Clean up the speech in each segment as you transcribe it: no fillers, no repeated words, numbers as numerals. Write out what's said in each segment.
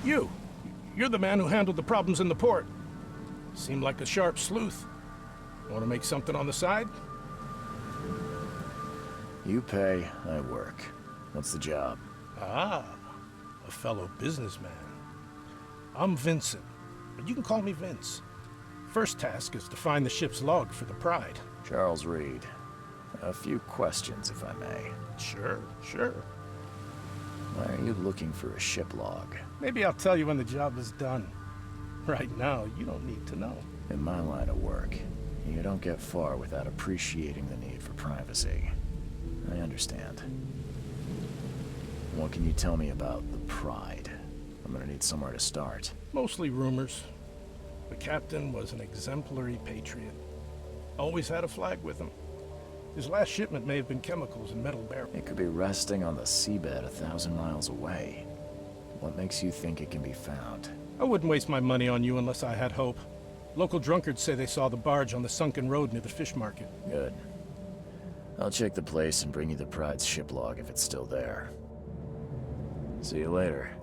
You. You're the man who handled the problems in the port. Seemed like a sharp sleuth. Want to make something on the side? You pay, I work. What's the job? Ah, a fellow businessman. I'm Vincent, but you can call me Vince. First task is to find the ship's log for the Pride. Charles Reed. A few questions, if I may. Sure, sure. Why are you looking for a ship log? Maybe I'll tell you when the job is done. Right now, you don't need to know. In my line of work, you don't get far without appreciating the need for privacy. I understand. What can you tell me about the Pride? I'm gonna need somewhere to start. Mostly rumors. The captain was an exemplary patriot. Always had a flag with him. His last shipment may have been chemicals and metal barrels. It could be resting on the seabed 1,000 miles away. What makes you think it can be found? I wouldn't waste my money on you unless I had hope. Local drunkards say they saw the barge on the sunken road near the fish market. Good. I'll check the place and bring you the Pride's ship log if it's still there. See you later.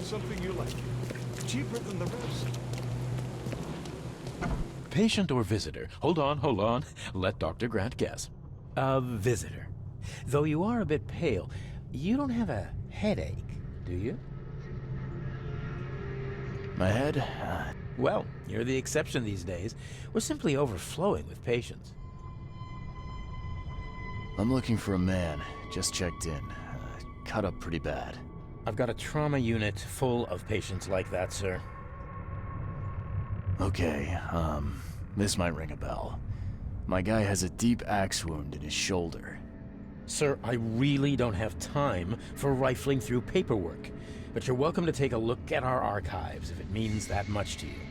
Something you like. Cheaper than the rest. Patient or visitor? Hold on. Let Dr. Grant guess. A visitor. Though you are a bit pale, you don't have a headache, do you? My head? Well, you're the exception these days. We're simply overflowing with patients. I'm looking for a man. Just checked in. Cut up pretty bad. I've got a trauma unit full of patients like that, sir. Okay, this might ring a bell. My guy has a deep axe wound in his shoulder. Sir, I really don't have time for rifling through paperwork, but you're welcome to take a look at our archives if it means that much to you.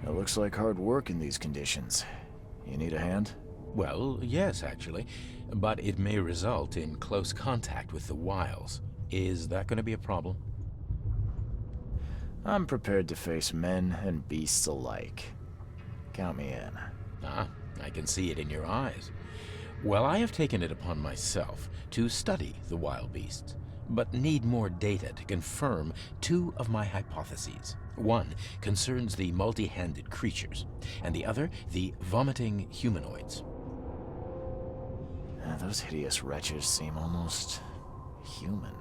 It looks like hard work in these conditions. You need a hand? Well, yes, actually, but it may result in close contact with the wiles. Is that going to be a problem? I'm prepared to face men and beasts alike. Count me in. Ah, I can see it in your eyes. Well, I have taken it upon myself to study the wild beasts, but need more data to confirm two of my hypotheses. One concerns the multi-handed creatures, and the other the vomiting humanoids. Those hideous wretches seem almost human.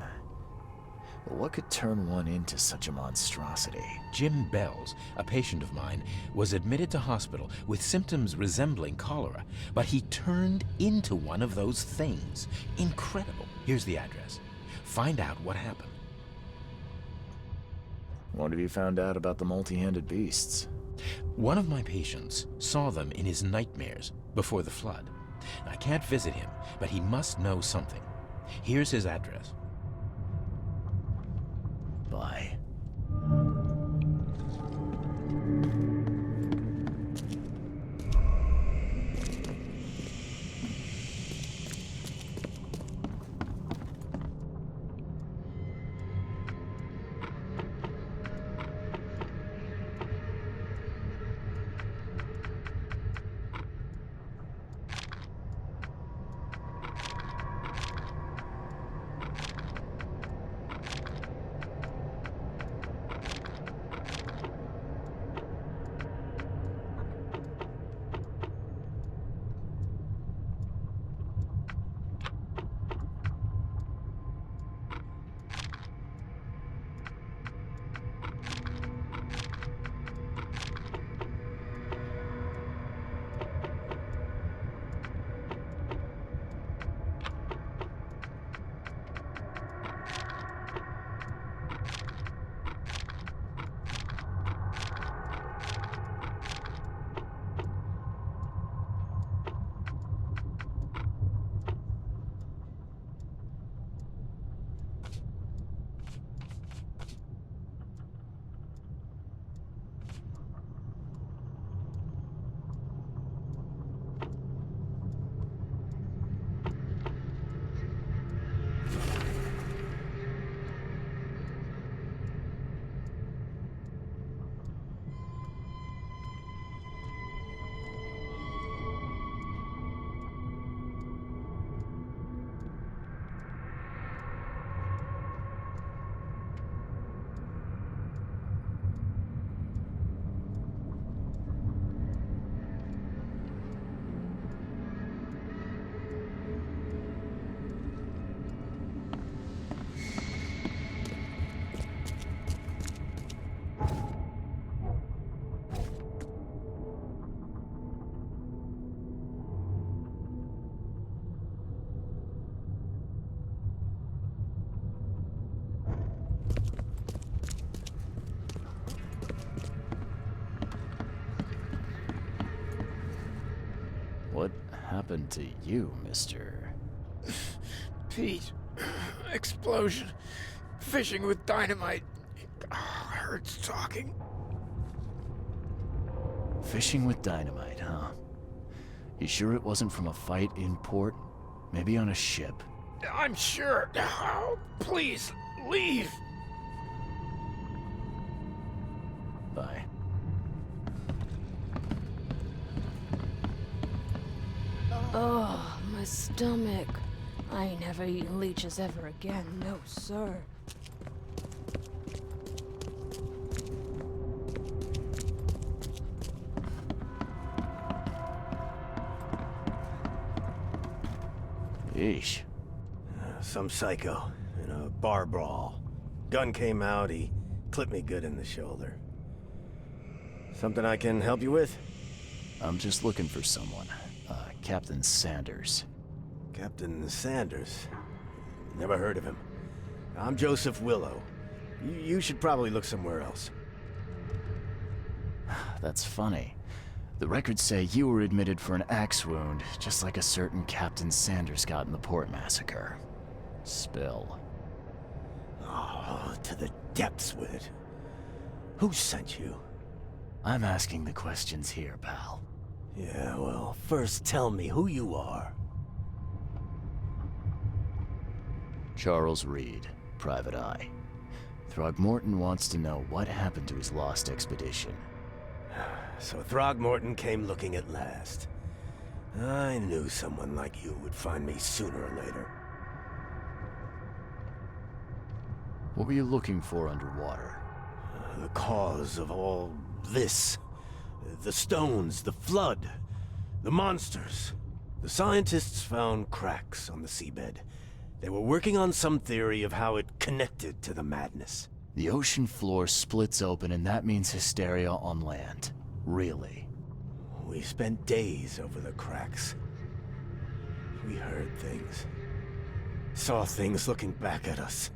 But what could turn one into such a monstrosity? Jim Bells, a patient of mine, was admitted to hospital with symptoms resembling cholera, but he turned into one of those things. Incredible. Here's the address. Find out what happened. What have you found out about the multi-handed beasts? One of my patients saw them in his nightmares before the flood. I can't visit him, but he must know something. Here's his address. Bye. happened to you, mister? Pete. Explosion. Fishing with dynamite. Hurts talking. Fishing with dynamite, huh? You sure it wasn't from a fight in port? Maybe on a ship? I'm sure. Oh, please, leave. Bye. Oh, my stomach. I ain't never eaten leeches ever again, no sir. Yeesh. Some psycho in a bar brawl. Gun came out, he clipped me good in the shoulder. Something I can help you with? I'm just looking for someone. Captain Sanders. Captain Sanders? Never heard of him. I'm Joseph Willow. You should probably look somewhere else. That's funny. The records say you were admitted for an axe wound, just like a certain Captain Sanders got in the port massacre. Spill. Oh, to the depths with it. Who sent you? I'm asking the questions here, pal. Yeah, well, first tell me who you are. Charles Reed, Private Eye. Throgmorton wants to know what happened to his lost expedition. So Throgmorton came looking at last. I knew someone like you would find me sooner or later. What were you looking for underwater? The cause of all this. The stones, the flood, the monsters. The scientists found cracks on the seabed. They were working on some theory of how it connected to the madness. The ocean floor splits open and that means hysteria on land. Really? We spent days over the cracks. We heard things. Saw things looking back at us.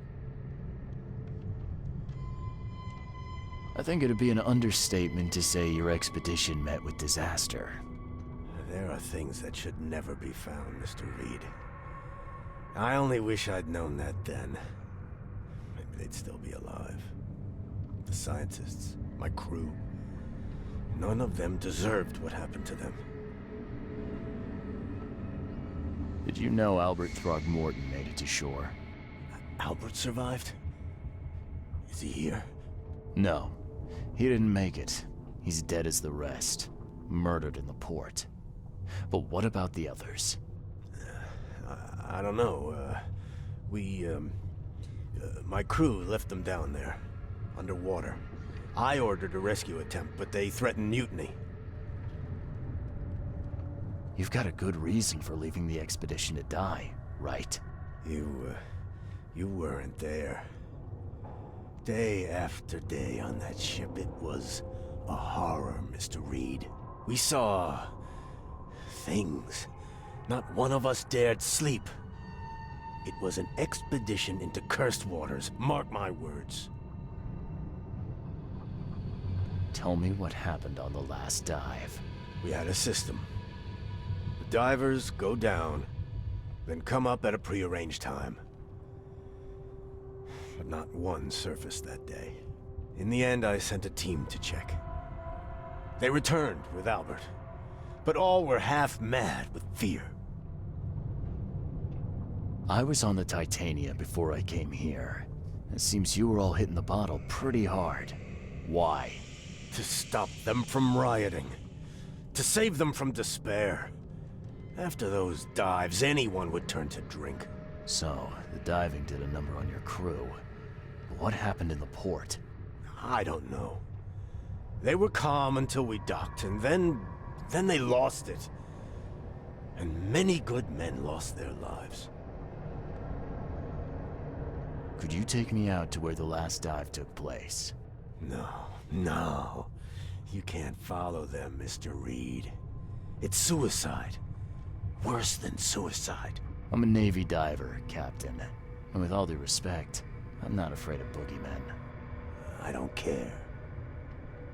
I think it'd be an understatement to say your expedition met with disaster. There are things that should never be found, Mr. Reed. I only wish I'd known that then. Maybe they'd still be alive. The scientists, my crew. None of them deserved what happened to them. Did you know Albert Throgmorton made it to shore? Albert survived? Is he here? No. He didn't make it. He's dead as the rest. Murdered in the port. But what about the others? I don't know. My crew left them down there, underwater. I ordered a rescue attempt, but they threatened mutiny. You've got a good reason for leaving the expedition to die, right? You weren't there. Day after day on that ship, it was a horror, Mr. Reed. We saw things. Not one of us dared sleep. It was an expedition into cursed waters, mark my words. Tell me what happened on the last dive. We had a system. The divers go down, then come up at a prearranged time. But not one surfaced that day. In the end, I sent a team to check. They returned with Albert, but all were half mad with fear. I was on the Titania before I came here. It seems you were all hitting the bottle pretty hard. Why? To stop them from rioting. To save them from despair. After those dives, anyone would turn to drink. So, the diving did a number on your crew. But what happened in the port? I don't know. They were calm until we docked, and then they lost it. And many good men lost their lives. Could you take me out to where the last dive took place? No. You can't follow them, Mr. Reed. It's suicide. Worse than suicide. I'm a Navy diver, Captain. And with all due respect, I'm not afraid of boogeymen. I don't care.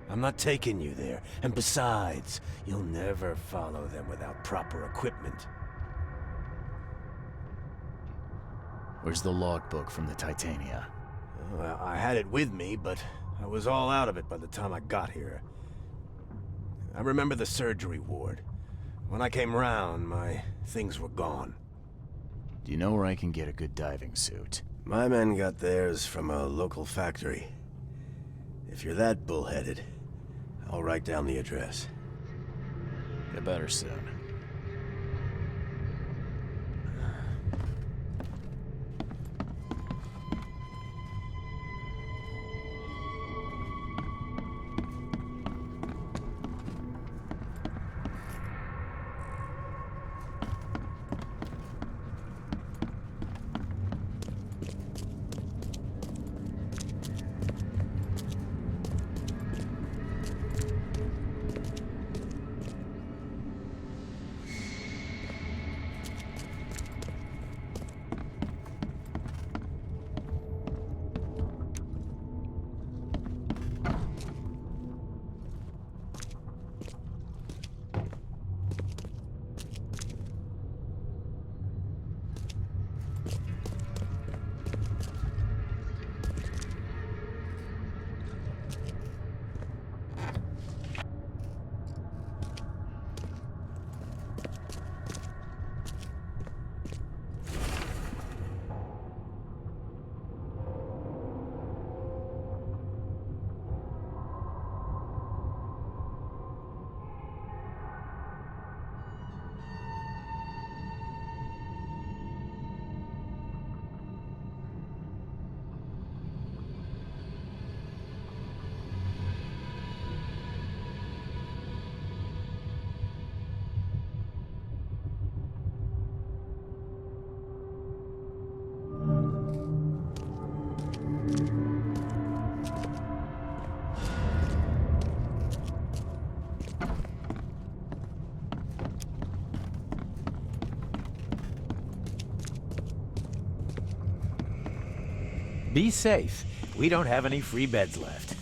I'm not taking you there. And besides, you'll never follow them without proper equipment. Where's the logbook from the Titania? I had it with me, but I was all out of it by the time I got here. I remember the surgery ward. When I came round, my things were gone. Do you know where I can get a good diving suit? My men got theirs from a local factory. If you're that bullheaded, I'll write down the address. Get better soon. Be safe. We don't have any free beds left.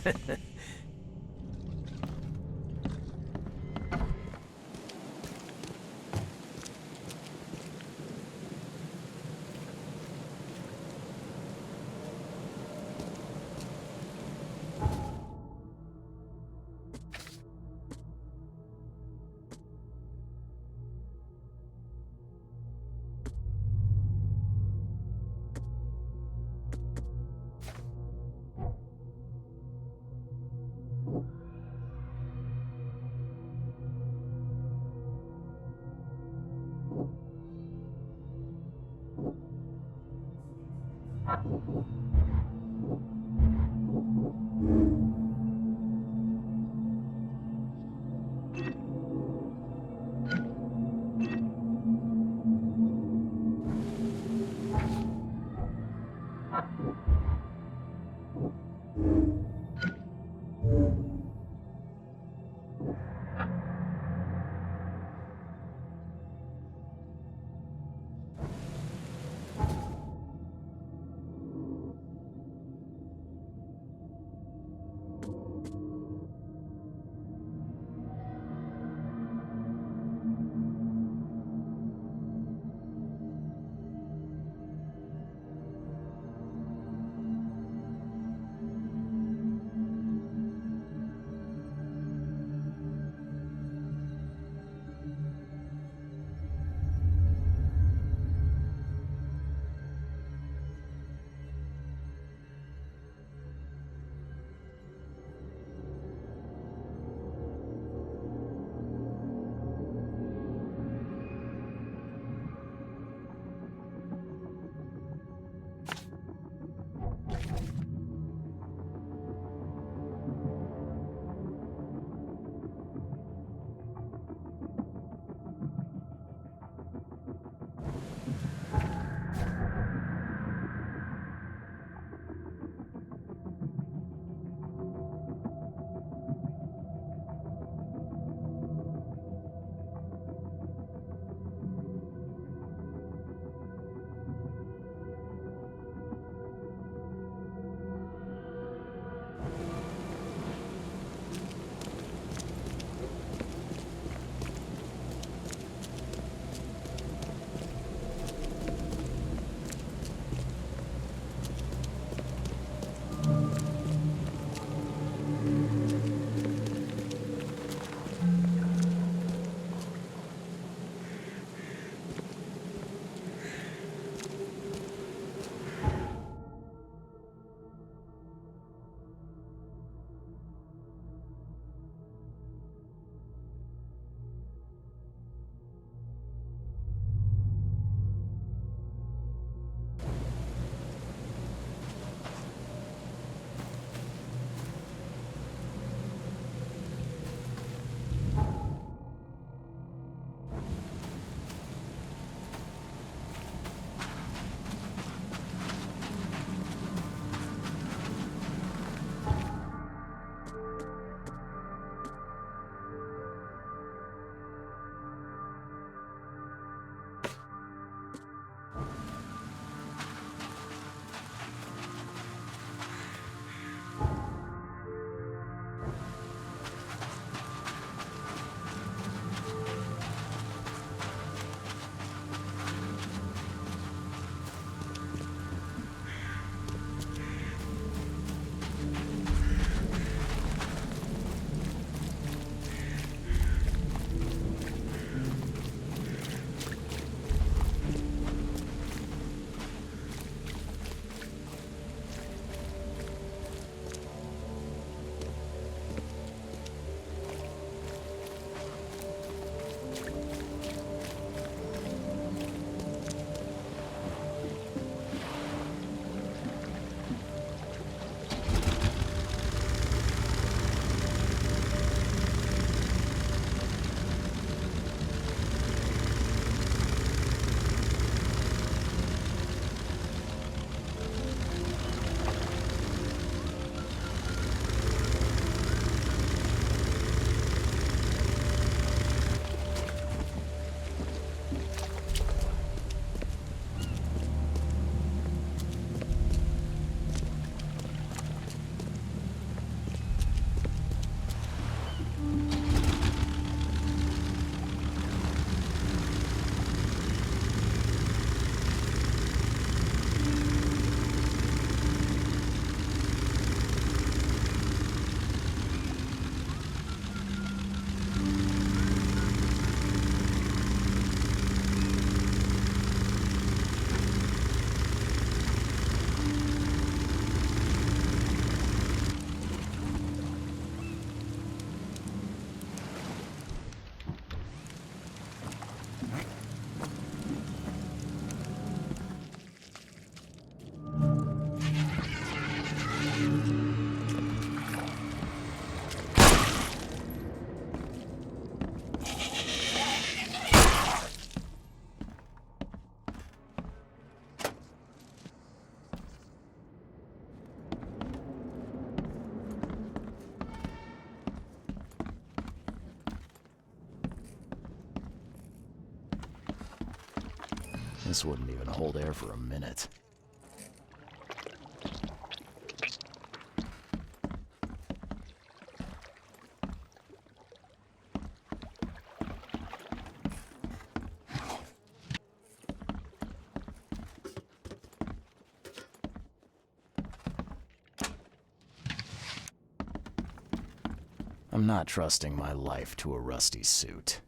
This wouldn't even hold air for a minute. I'm not trusting my life to a rusty suit.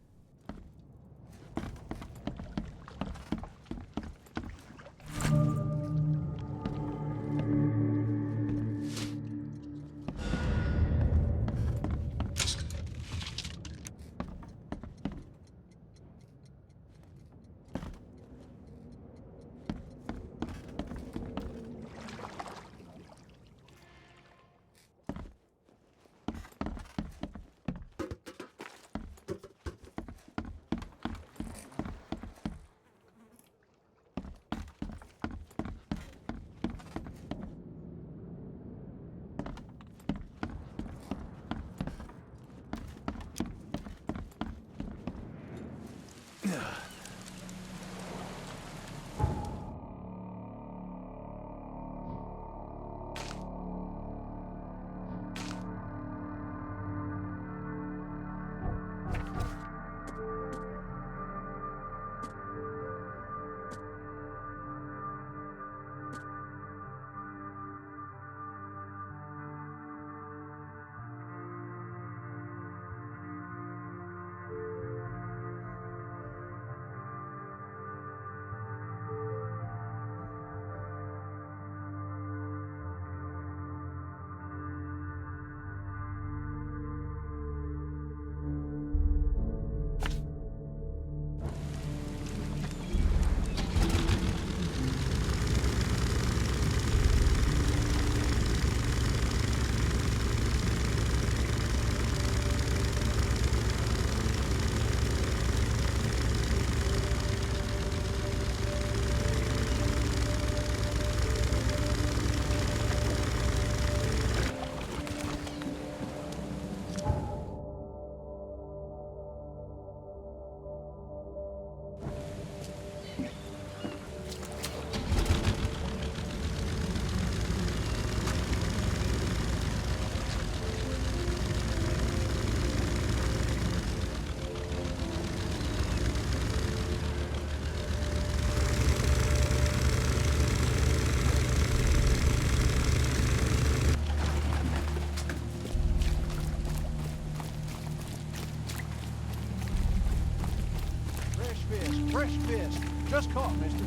Fresh fish. Just caught, mister.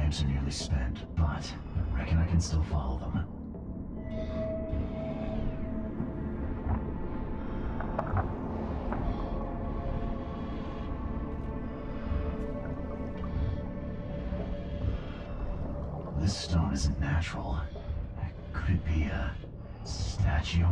lamps are nearly spent, but I reckon I can still follow them. This stone isn't natural. Could it be a statue?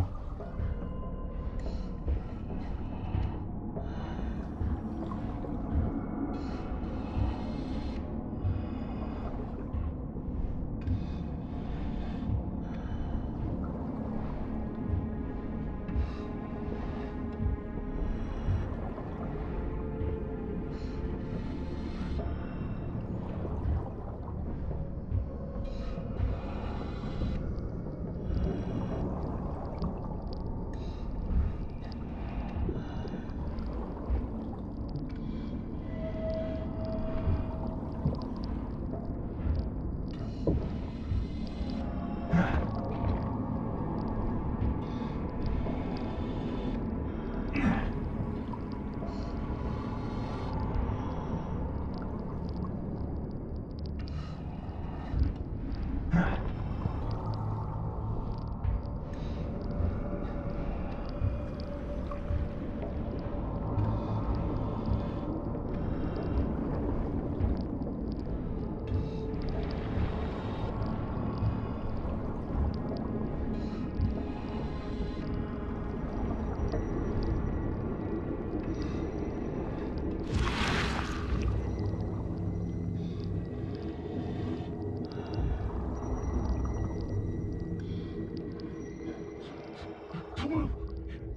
Come on!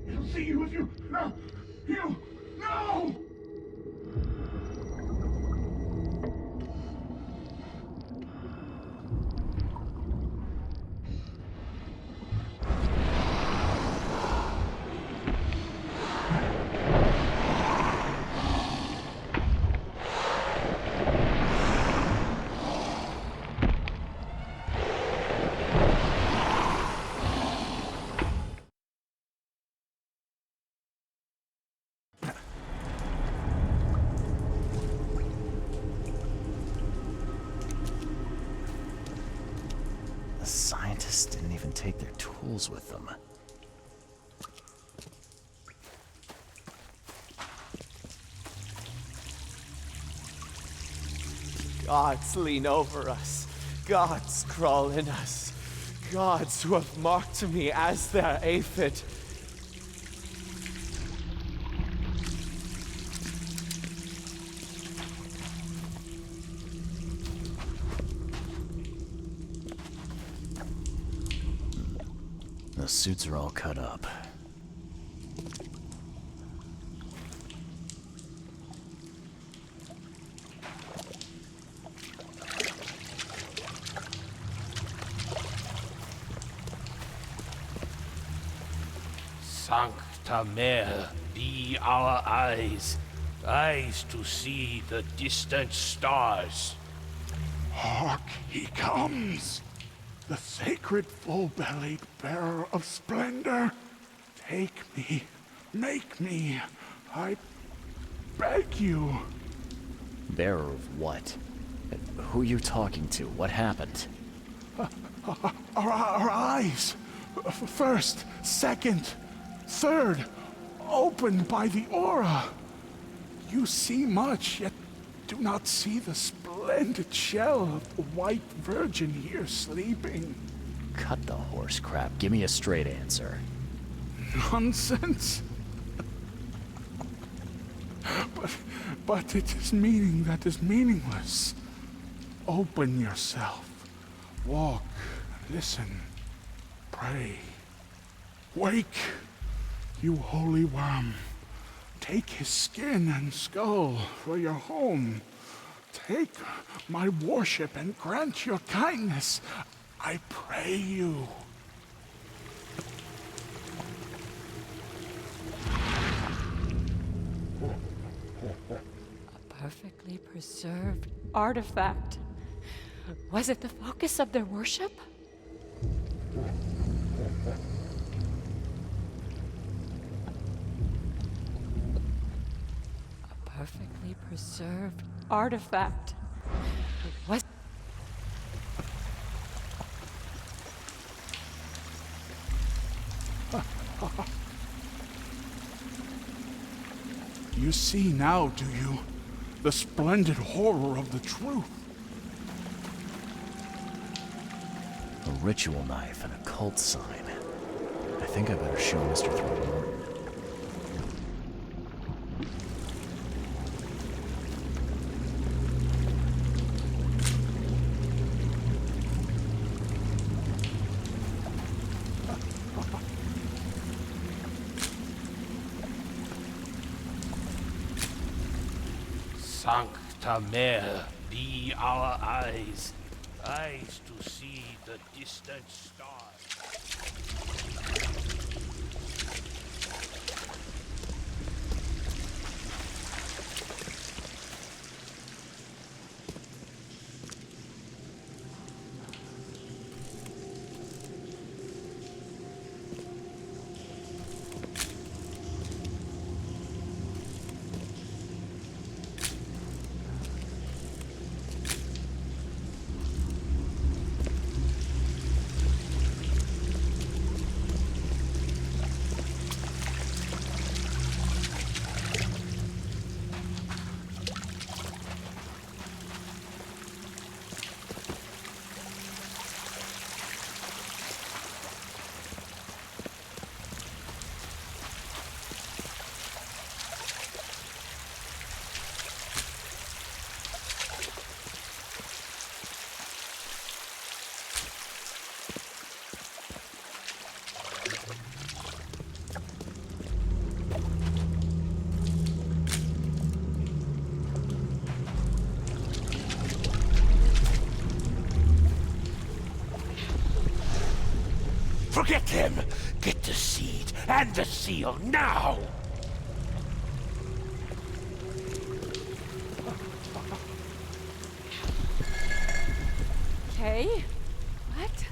He'll see you if you... No! You... No! The scientists didn't even take their tools with them. Gods lean over us. Gods crawl in us. Gods who have marked me as their aphid. The suits are all cut up. Sancta Mare, be our eyes, eyes to see the distant stars. Hark, he comes! The sacred full-bellied bearer of splendor. Take me, make me, I beg you. Bearer of what? Who are you talking to? What happened? Our eyes, first, second, third, opened by the aura. You see much, yet do not see the splendid shell of the white virgin here sleeping. Cut the horse crap. Give me a straight answer. Nonsense. But it is meaning that is meaningless. Open yourself. Walk, listen, pray. Wake, you holy worm. Take his skin and skull for your home. Take my worship and grant your kindness. I pray you. A perfectly preserved artifact. Was it the focus of their worship? A perfectly preserved artifact. Was You see now, do you? The splendid horror of the truth. A ritual knife and a cult sign. I think I better show Mr. Throckmorton. Sancta Mare, be our eyes, eyes to see the distant stars. Forget them! Get the seed and the seal now! Okay. What?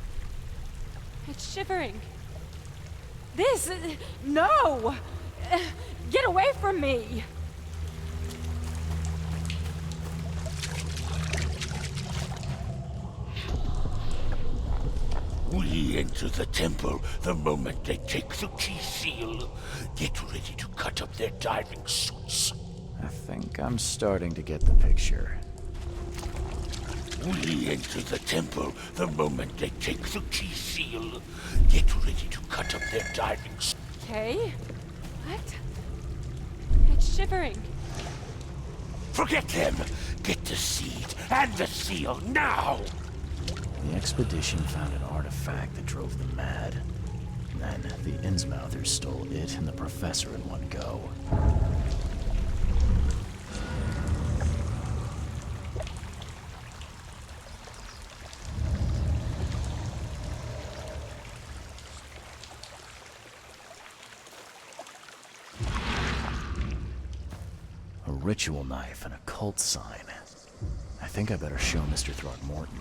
It's shivering. This... No! Get away from me! We enter the temple the moment they take the key seal. Get ready to cut up their diving suits. I think I'm starting to get the picture. We enter the temple the moment they take the key seal. Get ready to cut up their diving suits. Okay. What? It's shivering. Forget them! Get the seed and the seal now! The expedition found an artifact that drove them mad. Then the Innsmouthers stole it and the professor in one go. A ritual knife and a cult sign. I think I better show Mr. Throckmorton.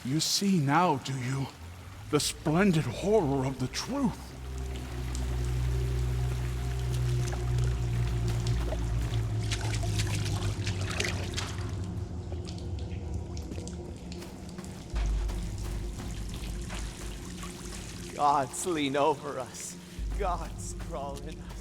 You see now, do you? The splendid horror of the truth. Gods lean over us. Gods crawl in us.